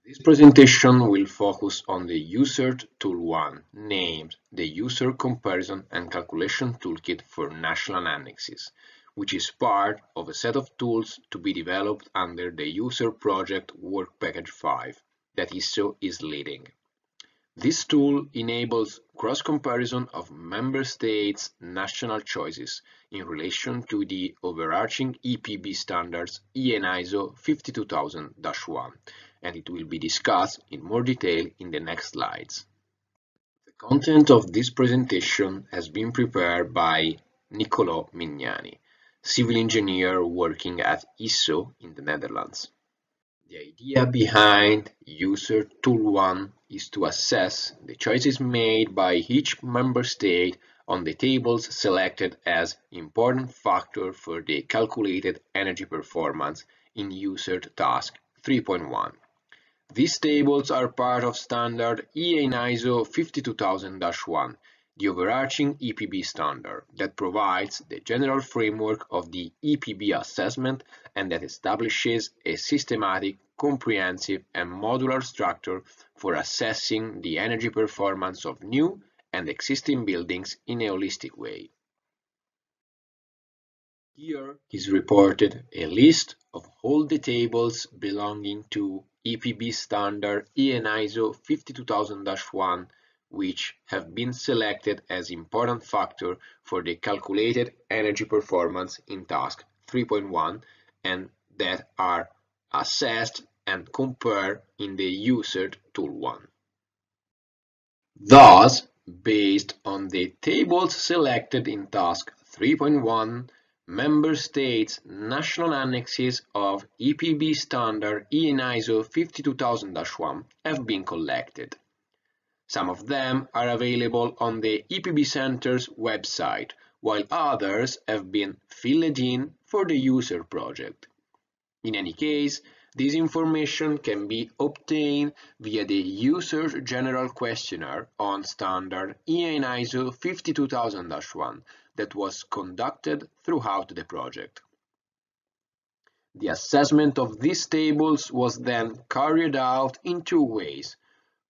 This presentation will focus on the USERT Tool 1, named the User Comparison and Calculation Toolkit for National Annexes, which is part of a set of tools to be developed under the User Project Work Package 5 that ISO is leading. This tool enables cross-comparison of member states' national choices in relation to the overarching EPB standards EN ISO 52000-1, and it will be discussed in more detail in the next slides. The content of this presentation has been prepared by Niccolo Mignani, civil engineer working at ISO in the Netherlands. The idea behind User Tool 1 is to assess the choices made by each member state on the tables selected as important factor for the calculated energy performance in User Task 3.1. These tables are part of standard EN ISO 52000-1, the overarching EPB standard that provides the general framework of the EPB assessment and that establishes a systematic, comprehensive, and modular structure for assessing the energy performance of new and existing buildings in a holistic way. Here is reported a list of all the tables belonging to EPB standard EN ISO 52000-1 which have been selected as important factor for the calculated energy performance in task 3.1 and that are assessed and compared in the USERT Tool 1. Thus, based on the tables selected in task 3.1, member states' national annexes of EPB standard EN ISO 52000-1 have been collected. Some of them are available on the EPB Center's website, while others have been filled in for the user project. In any case, this information can be obtained via the User General Questionnaire on standard EN ISO 52000-1 that was conducted throughout the project. The assessment of these tables was then carried out in two ways.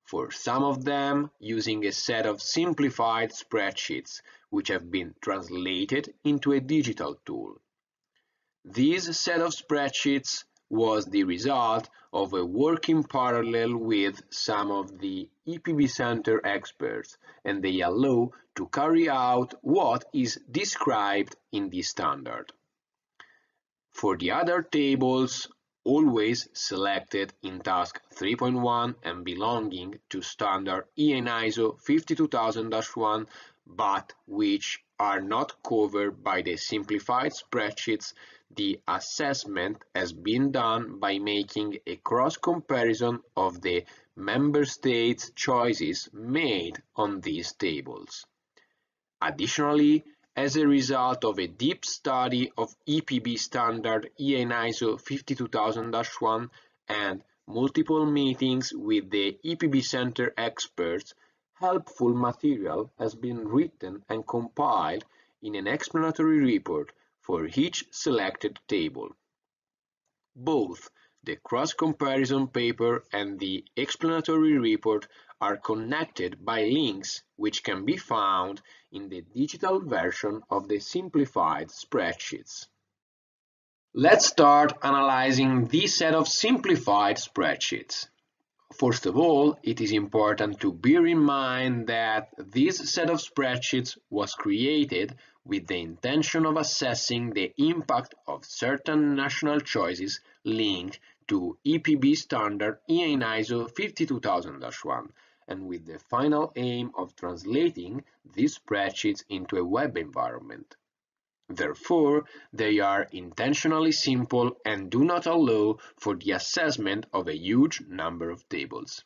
For some of them, using a set of simplified spreadsheets, which have been translated into a digital tool. This set of spreadsheets was the result of a work in parallel with some of the EPB Center experts, and they allow to carry out what is described in the standard. For the other tables, always selected in task 3.1 and belonging to standard EN ISO 52000-1, but which are not covered by the simplified spreadsheets, the assessment has been done by making a cross-comparison of the member states' choices made on these tables. Additionally, as a result of a deep study of EPB standard EN ISO 52000-1 and multiple meetings with the EPB Center experts, helpful material has been written and compiled in an explanatory report for each selected table. Both the cross-comparison paper and the explanatory report are connected by links which can be found in the digital version of the simplified spreadsheets. Let's start analyzing this set of simplified spreadsheets. First of all, it is important to bear in mind that this set of spreadsheets was created with the intention of assessing the impact of certain national choices linked to EPB standard EN ISO 52000-1 and with the final aim of translating these spreadsheets into a web environment. Therefore, they are intentionally simple and do not allow for the assessment of a huge number of tables.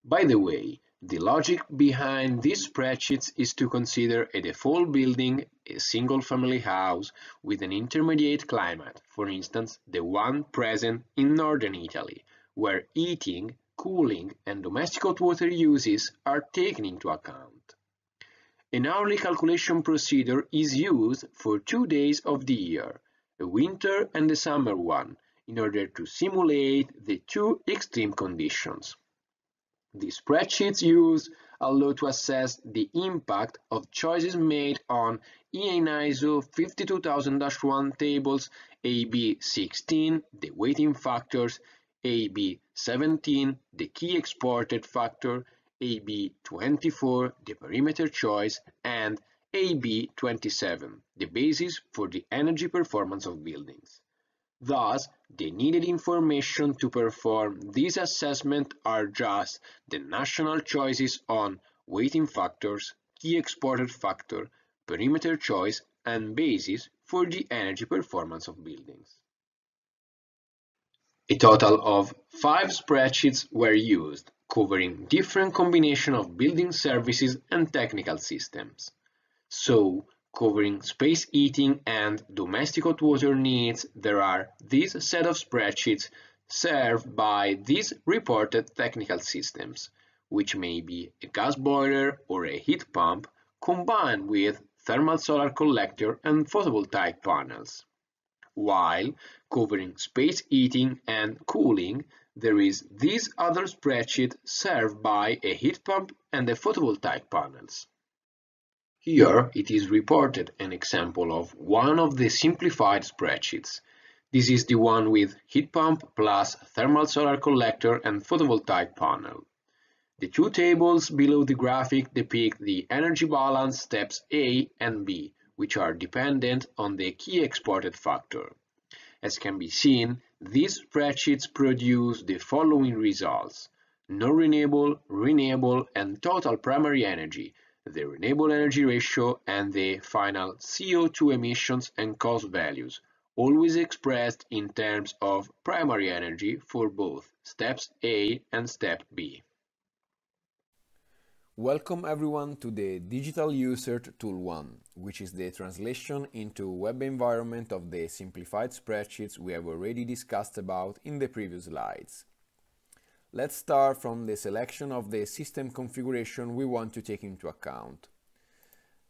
By the way, the logic behind these spreadsheets is to consider a default building, a single-family house with an intermediate climate, for instance, the one present in northern Italy, where heating, cooling, and domestic hot water uses are taken into account. An hourly calculation procedure is used for 2 days of the year, a winter and a summer one, in order to simulate the two extreme conditions. The spreadsheets used allow to assess the impact of choices made on ISO 52000-1 tables, AB16, the weighting factors, AB17, the key exported factor, AB24, the perimeter choice, and AB27, the basis for the energy performance of buildings. Thus, the needed information to perform this assessment are just the national choices on weighting factors, key exported factor, perimeter choice, and basis for the energy performance of buildings. A total of 5 spreadsheets were used, covering different combinations of building services and technical systems. So, covering space heating and domestic hot water needs, there are this set of spreadsheets served by these reported technical systems, which may be a gas boiler or a heat pump, combined with thermal solar collector and photovoltaic panels. While covering space heating and cooling, there is this other spreadsheet served by a heat pump and the photovoltaic panels. Here it is reported an example of one of the simplified spreadsheets. This is the one with heat pump plus thermal solar collector and photovoltaic panel. The two tables below the graphic depict the energy balance steps A and B, which are dependent on the key exported factor. As can be seen, these spreadsheets produce the following results: non-renewable, renewable, and total primary energy, the renewable energy ratio, and the final CO2 emissions and cost values, always expressed in terms of primary energy for both steps A and step B. Welcome everyone to the Digital UCERT Tool 1, which is the translation into web environment of the simplified spreadsheets we have already discussed about in the previous slides. Let's start from the selection of the system configuration we want to take into account.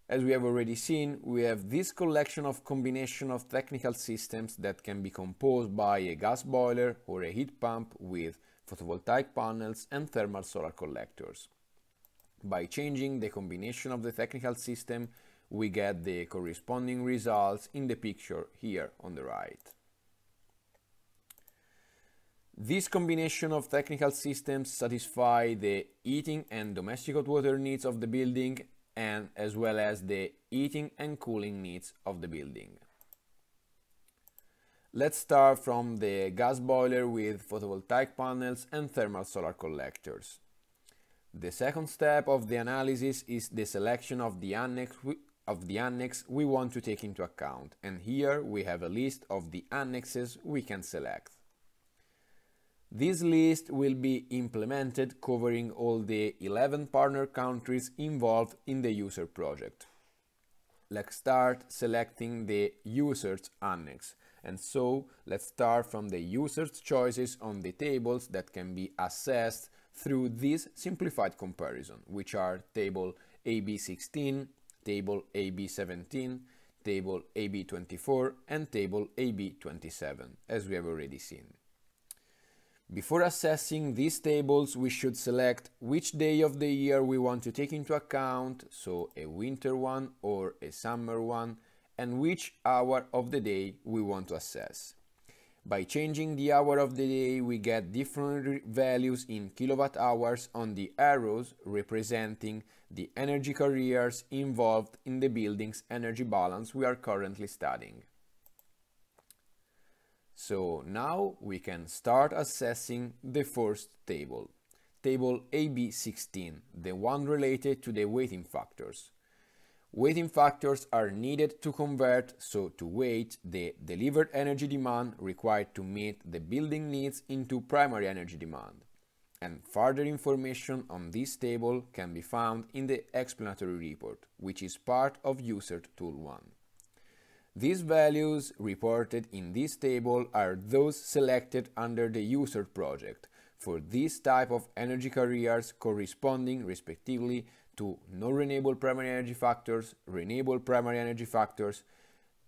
As we have already seen, we have this collection of combination of technical systems that can be composed by a gas boiler or a heat pump with photovoltaic panels and thermal solar collectors. By changing the combination of the technical system, we get the corresponding results in the picture here on the right. This combination of technical systems satisfy the heating and domestic hot water needs of the building, and as well as the heating and cooling needs of the building. Let's start from the gas boiler with photovoltaic panels and thermal solar collectors. The second step of the analysis is the selection of the annex we want to take into account, and here we have a list of the annexes we can select. This list will be implemented covering all the 11 partner countries involved in the UCERT project. Let's start selecting the UCERT annex, and so let's start from the UCERT choices on the tables that can be assessed through this simplified comparison, which are table AB16, table AB17, table AB24, and table AB27, as we have already seen. Before assessing these tables, we should select which day of the year we want to take into account, so a winter one or a summer one, and which hour of the day we want to assess. By changing the hour of the day, we get different values in kilowatt hours on the arrows representing the energy carriers involved in the building's energy balance we are currently studying. So now we can start assessing the first table, table AB16, the one related to the weighting factors. Weighting factors are needed to convert, so to weight the delivered energy demand required to meet the building needs into primary energy demand. And further information on this table can be found in the explanatory report, which is part of UCERT Tool 1. These values reported in this table are those selected under the UCERT project for this type of energy carriers corresponding respectively to non-renewable primary energy factors, renewable primary energy factors,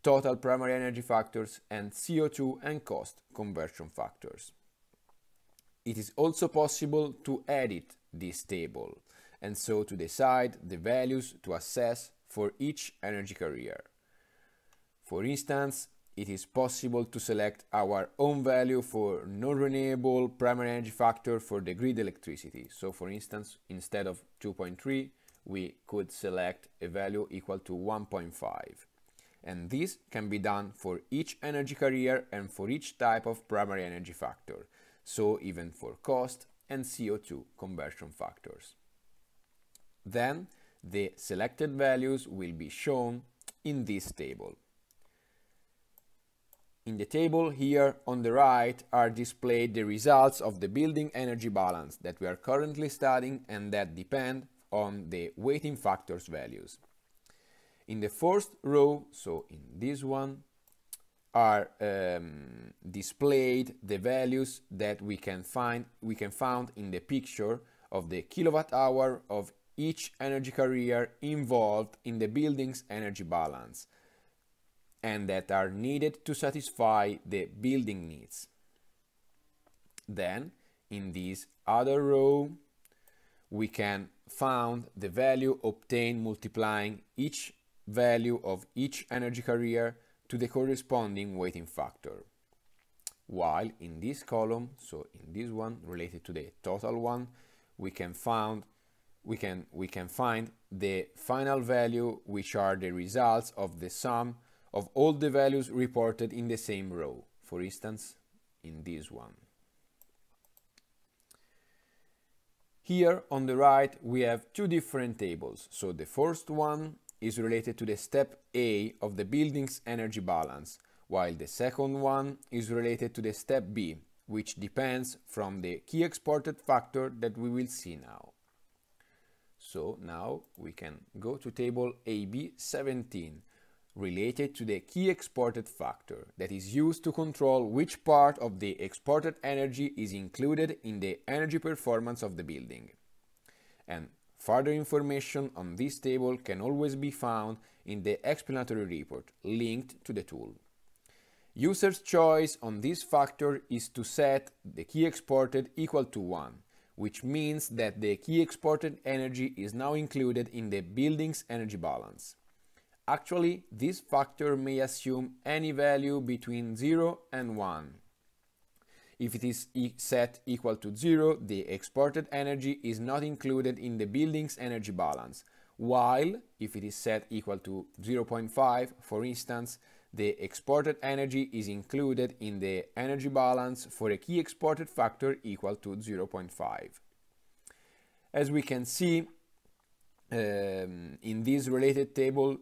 total primary energy factors, and CO2 and cost conversion factors. It is also possible to edit this table, and so to decide the values to assess for each energy carrier. For instance, it is possible to select our own value for non-renewable primary energy factor for the grid electricity. So for instance, instead of 2.3, we could select a value equal to 1.5. And this can be done for each energy carrier and for each type of primary energy factor, so even for cost and CO2 conversion factors. Then the selected values will be shown in this table. In the table here on the right are displayed the results of the building energy balance that we are currently studying and that depend on the weighting factors values. In the first row, so in this one, are displayed the values that we can find in the picture of the kilowatt hour of each energy carrier involved in the building's energy balance, and that are needed to satisfy the building needs. Then, in this other row, we can find the value obtained multiplying each value of each energy carrier to the corresponding weighting factor. While in this column, so in this one related to the total one, we can find the final value, which are the results of the sum of all the values reported in the same row, for instance, in this one. Here on the right we have two different tables. So the first one is related to the step A of the building's energy balance, while the second one is related to the step B, which depends from the key exported factor that we will see now. So now we can go to table AB 17, related to the key exported factor that is used to control which part of the exported energy is included in the energy performance of the building. And further information on this table can always be found in the explanatory report linked to the tool. User's choice on this factor is to set the key exported equal to 1, which means that the key exported energy is now included in the building's energy balance. Actually, this factor may assume any value between 0 and 1. If it is set equal to 0, the exported energy is not included in the building's energy balance, while if it is set equal to 0.5, for instance, the exported energy is included in the energy balance for a key exported factor equal to 0.5. As we can see, in this related table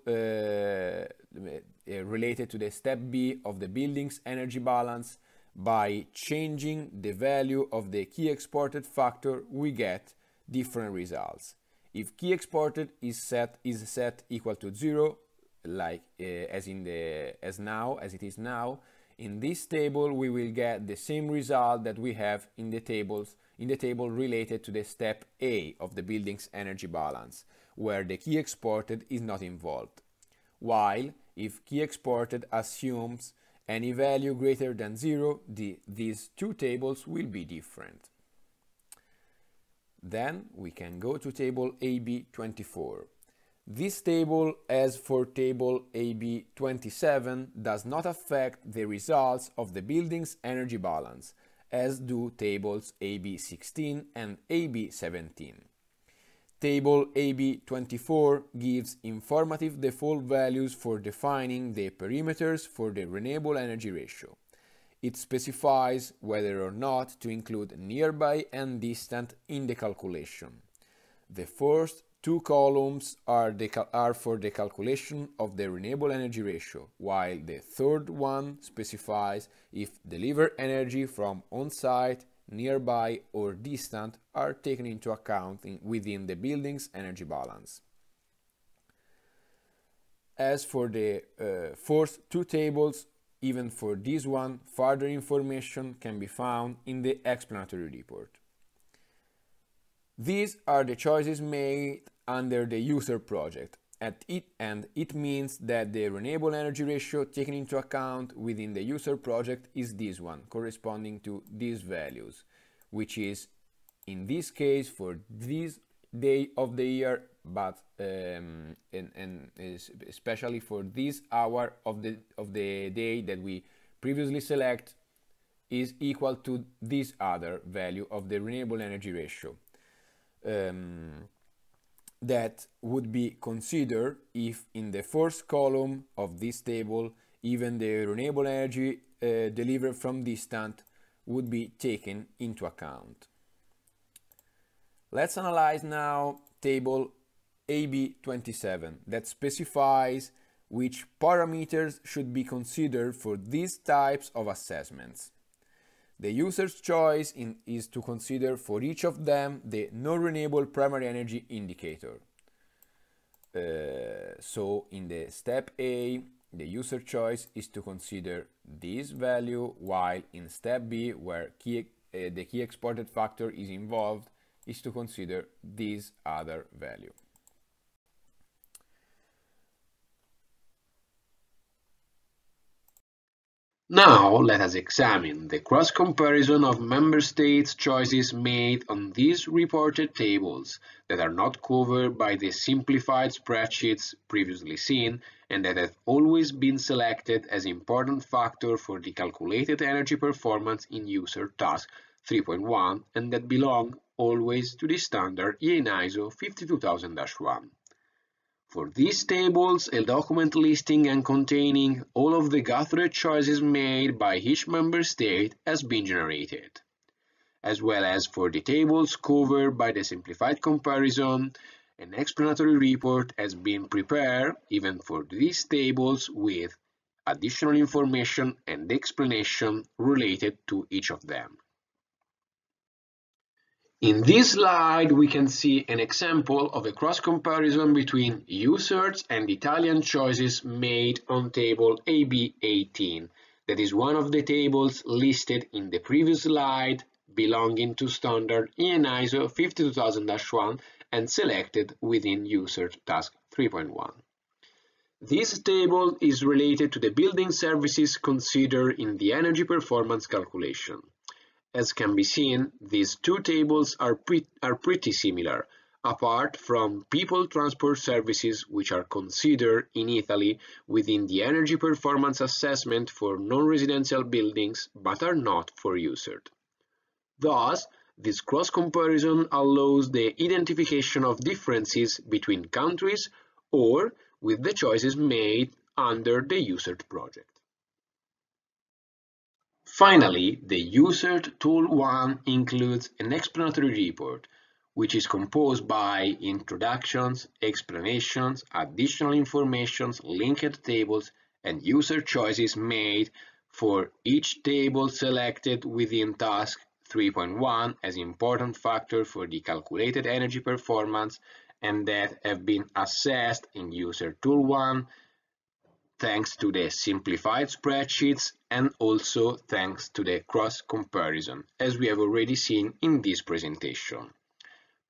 related to the step B of the building's energy balance, by changing the value of the key exported factor, we get different results. If key exported is set equal to 0, like as it is now, in this table we will get the same result that we have in the table related to the step A of the building's energy balance, where the key exported is not involved. While if key exported assumes any value greater than 0, these two tables will be different. Then we can go to table AB 24. This table, as for table AB 27, does not affect the results of the building's energy balance, as do tables AB 16 and AB 17. Table AB 24 gives informative default values for defining the perimeters for the renewable energy ratio. It specifies whether or not to include nearby and distant in the calculation. The first two columns are for the calculation of the renewable energy ratio, while the third one specifies if delivered energy from on-site, nearby or distant are taken into account within the building's energy balance. As for the first two tables, even for this one, further information can be found in the explanatory report. These are the choices made under the user project, and it means that the renewable energy ratio taken into account within the user project is this one, corresponding to these values, which is in this case for this day of the year, but especially for this hour of the day that we previously select, is equal to this other value of the renewable energy ratio. That would be considered if in the first column of this table even the renewable energy delivered from distant would be taken into account. Let's analyze now table AB27 that specifies which parameters should be considered for these types of assessments. The user's choice is to consider for each of them the non-renewable primary energy indicator. So in the step A, the user choice is to consider this value, while in step B, where the key exported factor is involved, is to consider this other value. Now let us examine the cross-comparison of member states' choices made on these reported tables that are not covered by the simplified spreadsheets previously seen and that have always been selected as important factor for the calculated energy performance in user task 3.1 and that belong always to the standard EN ISO 52000-1. For these tables, a document listing and containing all of the gathered choices made by each member state has been generated. As well as for the tables covered by the simplified comparison, an explanatory report has been prepared even for these tables with additional information and explanation related to each of them. In this slide, we can see an example of a cross-comparison between UCERT's and Italian choices made on table AB18. That is one of the tables listed in the previous slide belonging to standard EN ISO 52000-1 and selected within UCERT task 3.1. This table is related to the building services considered in the energy performance calculation. As can be seen, these two tables are pretty similar, apart from people transport services which are considered in Italy within the energy performance assessment for non-residential buildings but are not for UCERT. Thus, this cross-comparison allows the identification of differences between countries or with the choices made under the UCERT project. Finally, the UCERT Tool 1 includes an explanatory report, which is composed by introductions, explanations, additional information, linked tables, and user choices made for each table selected within task 3.1 as important factor for the calculated energy performance and that have been assessed in UCERT Tool 1 thanks to the simplified spreadsheets and also thanks to the cross-comparison, as we have already seen in this presentation.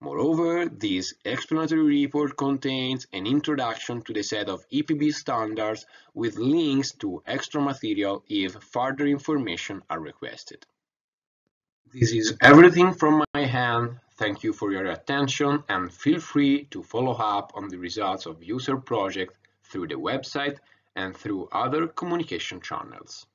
Moreover, this explanatory report contains an introduction to the set of EPB standards with links to extra material if further information are requested. This is everything from my hand. Thank you for your attention and feel free to follow up on the results of user project through the website and through other communication channels.